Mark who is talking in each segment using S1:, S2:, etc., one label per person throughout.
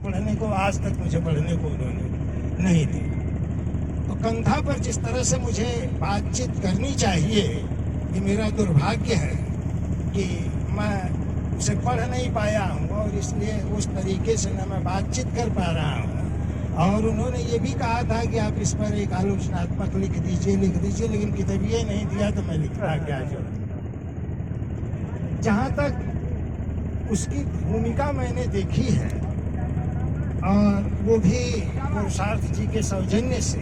S1: पढ़ने को, आज तक मुझे पढ़ने को उन्होंने नहीं दी। तो कंधा पर जिस तरह से मुझे बातचीत करनी चाहिए, ये मेरा दुर्भाग्य है कि मैं उसे पढ़ नहीं पाया हूँ और इसलिए उस तरीके से न मैं बातचीत कर पा रहा हूँ। और उन्होंने ये भी कहा था कि आप इस पर एक आलोचनात्मक लिख दीजिए, लेकिन किताबिए नहीं दिया तो मैं लिख रहा क्या जो। जहाँ तक उसकी भूमिका मैंने देखी है, और वो भी पुरुषार्थ जी के सौजन्य से,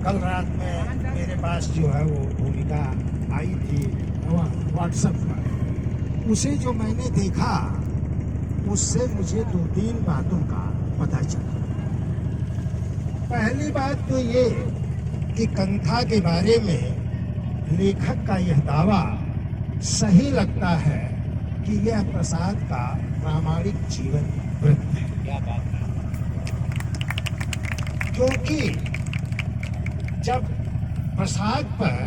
S1: कल रात में मेरे पास जो है वो भूमिका आई थी व्हाट्सएप पर, उसे जो मैंने देखा उससे मुझे 2-3 बातों का पता चला। पहली बात तो ये कि कंथा के बारे में लेखक का यह दावा सही लगता है कि यह प्रसाद का प्रामाणिक जीवन वृत्त है। क्या बात है। क्योंकि जब प्रसाद पर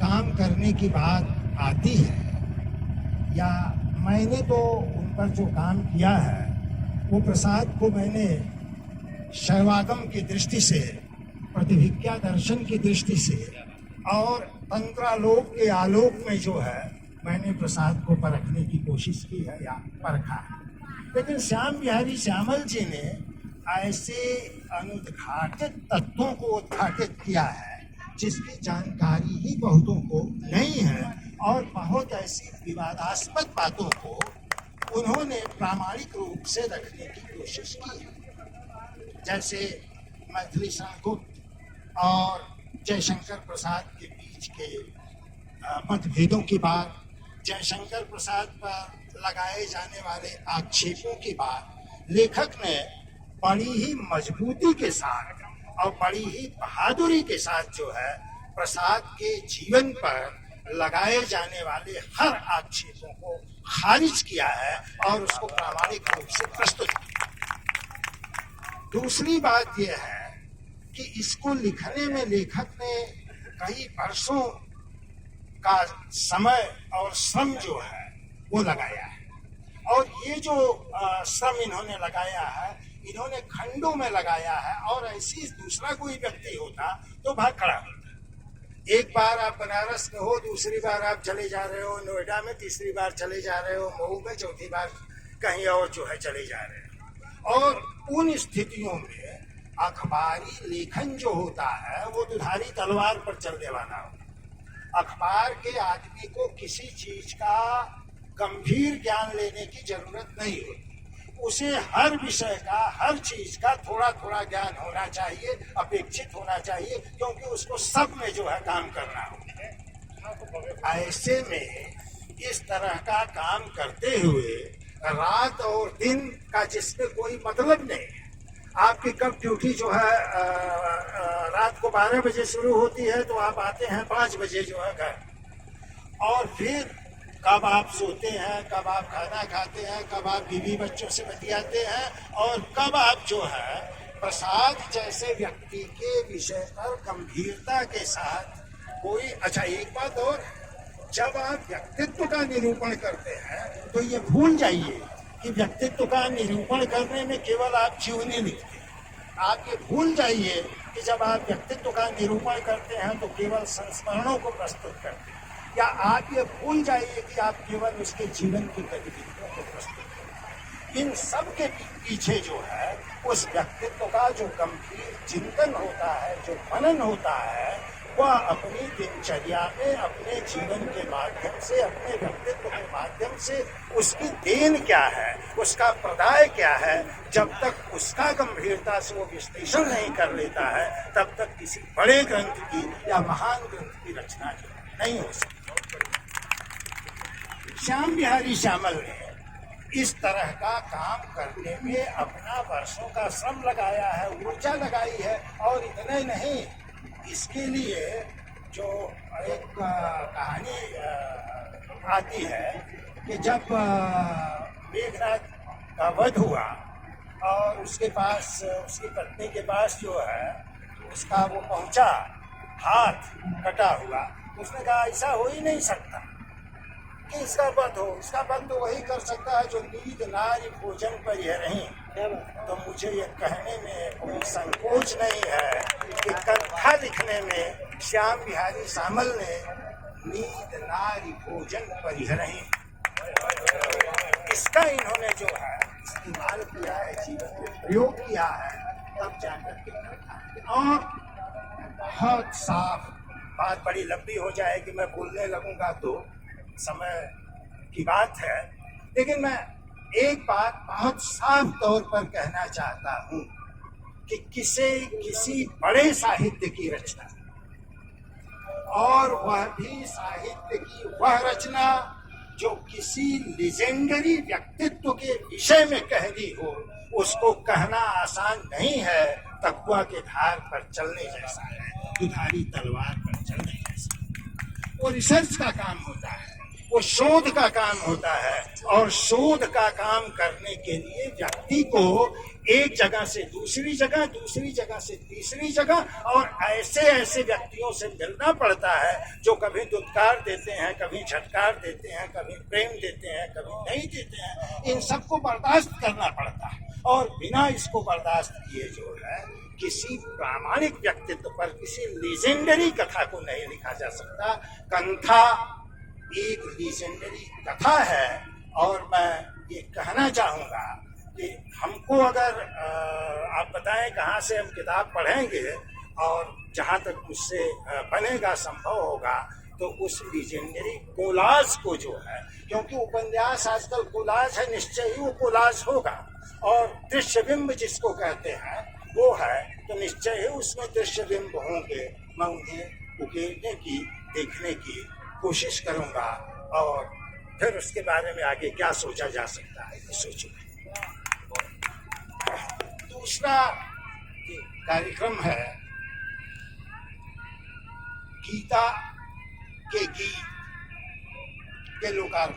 S1: काम करने की बात आती है, या मैंने तो उन पर जो काम किया है वो प्रसाद को मैंने शैवागम की दृष्टि से, प्रतिभिज्ञा दर्शन की दृष्टि से और तंत्रालोक के आलोक में जो है मैंने प्रसाद को परखने की कोशिश की है या परखा है। लेकिन श्याम बिहारी श्यामल जी ने ऐसे अनुद्घाटित तत्वों को उद्घाटित किया है जिसकी जानकारी ही बहुतों को नहीं है, और बहुत ऐसी विवादास्पद बातों को उन्होंने प्रामाणिक रूप से रखने की कोशिश की है। जैसे मैथिली गुप्त और जयशंकर प्रसाद के बीच के मतभेदों की बात, जयशंकर प्रसाद पर लगाए जाने वाले आक्षेपों की बात लेखक ने बड़ी ही मजबूती के साथ और बड़ी ही बहादुरी के साथ जो है प्रसाद के जीवन पर लगाए जाने वाले हर आक्षेपों को खारिज किया है और उसको प्रामाणिक रूप से प्रस्तुत किया। दूसरी बात यह है कि इसको लिखने में लेखक ने कई वर्षों का समय और श्रम जो है वो लगाया है, और ये जो श्रम इन्होंने लगाया है, इन्होंने खंडों में लगाया है, और ऐसी दूसरा कोई व्यक्ति होता तो भाग खड़ा होता। एक बार आप बनारस में हो, दूसरी बार आप चले जा रहे हो नोएडा में, तीसरी बार चले जा रहे हो मऊ में, चौथी बार कहीं और जो है चले जा रहे हो। और उन स्थितियों में अखबारी लेखन जो होता है वो दुधारी तलवार पर चलने वाला हो। अखबार के आदमी को किसी चीज का गंभीर ज्ञान लेने की जरूरत नहीं होती, उसे हर विषय का, हर चीज का थोड़ा थोड़ा ज्ञान होना चाहिए, अपेक्षित होना चाहिए, क्योंकि उसको सब में जो है काम करना होता है। ऐसे में इस तरह का काम करते हुए रात और दिन का जिसमें कोई मतलब नहीं है, आपकी कब ड्यूटी जो है रात को 12 बजे शुरू होती है तो आप आते हैं 5 बजे जो है घर, और फिर कब आप सोते हैं, कब आप खाना खाते हैं, कब आप बीवी बच्चों से बतियाते हैं, और कब आप जो है प्रसाद जैसे व्यक्ति के विषय पर गंभीरता के साथ कोई। अच्छा, एक बात और, जब आप व्यक्तित्व का निरूपण करते हैं तो ये भूल जाइए कि व्यक्तित्व का निरूपण करने में केवल आप जीवनी लिखते हैं। आप ये भूल जाइए कि जब आप व्यक्तित्व का निरूपण करते हैं तो केवल संस्मरणों को प्रस्तुत करते हैं, या आप ये भूल जाइए कि आप केवल उसके जीवन की गतिविधियों को प्रस्तुत करते हैं। इन सब के पीछे जो है उस व्यक्तित्व का जो गंभीर चिंतन होता है, जो मनन होता है, वह अपनी दिनचर्या में, अपने जीवन के माध्यम से, अपने व्यक्तित्व के माध्यम से उसकी देन क्या है, उसका प्रदाय क्या है, जब तक उसका गंभीरता से वो विश्लेषण नहीं कर लेता है तब तक किसी बड़े ग्रंथ की या महान ग्रंथ की रचना जो नहीं हो सकती। श्याम बिहारी श्यामल ने इस तरह का काम करने में अपना वर्षों का श्रम लगाया है, ऊर्जा लगाई है, और इतने नहीं, इसके लिए जो एक कहानी आती है कि जब मेघनाद का वध हुआ और उसके पास, उसकी पत्नी के पास जो है उसका वो पहुंचा हाथ कटा हुआ, उसने कहा ऐसा हो ही नहीं सकता, कि इसका वध हो। इसका वध तो वही कर सकता है जो नींद नारी भोजन पर यह रही। तो मुझे ये कहने में कोई संकोच नहीं है कि कथा लिखने में श्याम बिहारी सामल ने नींद नारी भोजन पर यह रही, इसका इन्होंने जो है इस्तेमाल किया है, जीवन में प्रयोग किया है, तब जाकर के कथा। और बहुत साफ बात, बड़ी लंबी हो जाएगी, मैं बोलने लगूंगा तो समय की बात है, लेकिन मैं एक बात बहुत साफ तौर पर कहना चाहता हूं कि किसी बड़े साहित्य की रचना, और वह भी साहित्य की वह रचना जो किसी लेजेंडरी व्यक्तित्व के विषय में कह दी हो, उसको कहना आसान नहीं है। तकुआ के धार पर चलने जैसा है, दुधारी तलवार पर चलने जैसा। वो रिसर्च का काम होता है, वो शोध का काम होता है, और शोध का काम करने के लिए व्यक्ति को एक जगह से दूसरी जगह, दूसरी जगह से तीसरी जगह, और ऐसे ऐसे व्यक्तियों से मिलना पड़ता है जो कभी दुत्कार देते हैं, कभी झटकार देते हैं, कभी प्रेम देते हैं, कभी नहीं देते हैं। इन सबको बर्दाश्त करना पड़ता है, और बिना इसको बर्दाश्त किए जो है किसी प्रामाणिक व्यक्तित्व पर, किसी लीजेंडरी कथा को नहीं लिखा जा सकता। कंथा एक लीजेंडरी कथा है, और मैं ये कहना चाहूँगा कि हमको अगर आप बताएं कहाँ से हम किताब पढ़ेंगे, और जहाँ तक मुझसे बनेगा, संभव होगा, तो उस लीजेंडरी कोलाज को जो है, क्योंकि उपन्यास आजकल कोलाज है, निश्चय ही वो कोलाज होगा, और दृश्यबिंब जिसको कहते हैं वो है, तो निश्चय ही उसमें दृश्यबिंब होंगे। मैं उन्हें उकेरने की, देखने की कोशिश करूंगा, और फिर उसके बारे में आगे क्या सोचा जा सकता है ये सोचूंगा। दूसरा कार्यक्रम है गीता के गीत के लोकार्पण।